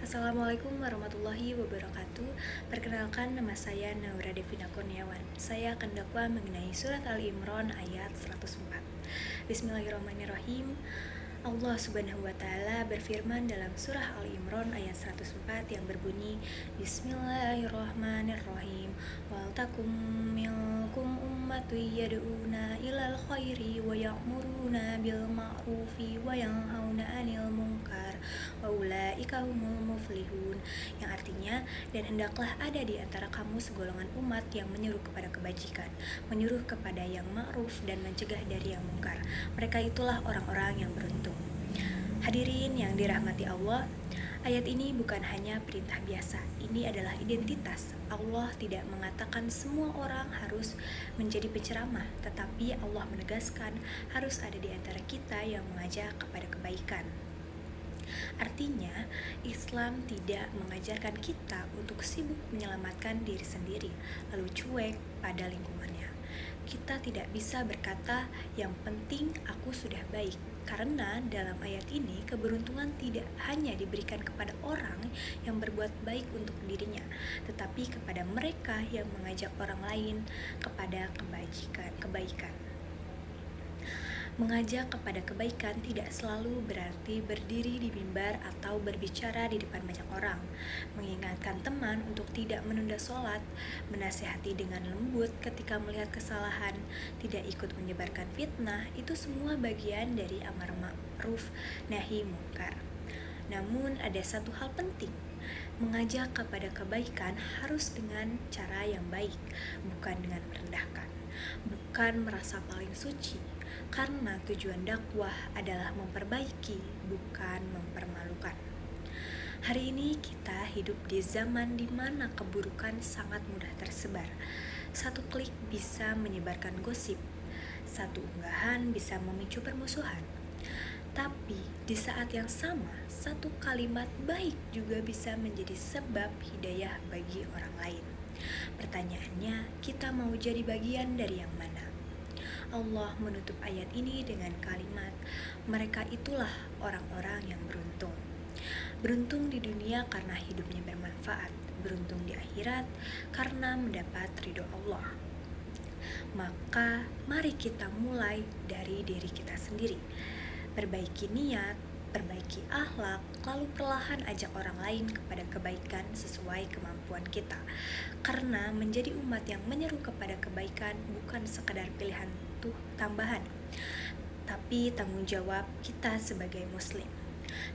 Assalamualaikum warahmatullahi wabarakatuh. Perkenalkan, nama saya Naura Devina Kurniawan. Saya akan dakwah mengenai surat Ali Imran ayat 104. Bismillahirrahmanirrahim. Allah Subhanahu wa taala berfirman dalam surah Ali Imran ayat 104 yang berbunyi, Bismillahirrahmanirrahim. Wal takum minkum ummatun yad'una ilal khairi wa ya'muruna bil ma'rufi wa yanhauna 'anil munkar wa ulaika humul muflihun. Yang artinya, dan hendaklah ada di antara kamu segolongan umat yang menyuruh kepada kebajikan, menyuruh kepada yang ma'ruf dan mencegah dari yang mungkar. Mereka itulah orang-orang yang beruntung. Hadirin yang dirahmati Allah, ayat ini bukan hanya perintah biasa. Ini adalah identitas. Allah tidak mengatakan semua orang harus menjadi penceramah, tetapi Allah menegaskan harus ada di antara kita yang mengajak kepada kebaikan. Artinya, Islam tidak mengajarkan kita untuk sibuk menyelamatkan diri sendiri, lalu cuek pada lingkungannya. Kita tidak bisa berkata, yang penting aku sudah baik, karena dalam ayat ini keberuntungan tidak hanya diberikan kepada orang yang berbuat baik untuk dirinya, tetapi kepada mereka yang mengajak orang lain kepada kebaikan. Mengajak kepada kebaikan tidak selalu berarti berdiri di mimbar atau berbicara di depan banyak orang. Mengingatkan teman untuk tidak menunda sholat, menasihati dengan lembut ketika melihat kesalahan, tidak ikut menyebarkan fitnah, itu semua bagian dari amar ma'ruf nahi munkar. Namun ada satu hal penting, mengajak kepada kebaikan harus dengan cara yang baik, bukan dengan merendahkan, bukan merasa paling suci, karena tujuan dakwah adalah memperbaiki, bukan mempermalukan. Hari ini kita hidup di zaman di mana keburukan sangat mudah tersebar. Satu klik bisa menyebarkan gosip, satu unggahan bisa memicu permusuhan. Tapi di saat yang sama, satu kalimat baik juga bisa menjadi sebab hidayah bagi orang lain. Pertanyaannya, kita mau jadi bagian dari yang mana? Allah menutup ayat ini dengan kalimat, mereka itulah orang-orang yang beruntung. Beruntung di dunia karena hidupnya bermanfaat, beruntung di akhirat karena mendapat ridho Allah. Maka mari kita mulai dari diri kita sendiri. Perbaiki niat, perbaiki akhlak, lalu perlahan ajak orang lain kepada kebaikan sesuai kemampuan kita. Karena menjadi umat yang menyeru kepada kebaikan bukan sekadar pilihan tambahan, tapi tanggung jawab kita sebagai muslim.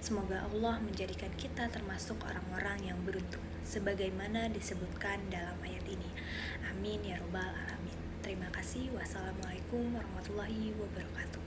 Semoga Allah menjadikan kita termasuk orang-orang yang beruntung, sebagaimana disebutkan dalam ayat ini. Amin ya robbal alamin. Terima kasih. Wassalamualaikum warahmatullahi wabarakatuh.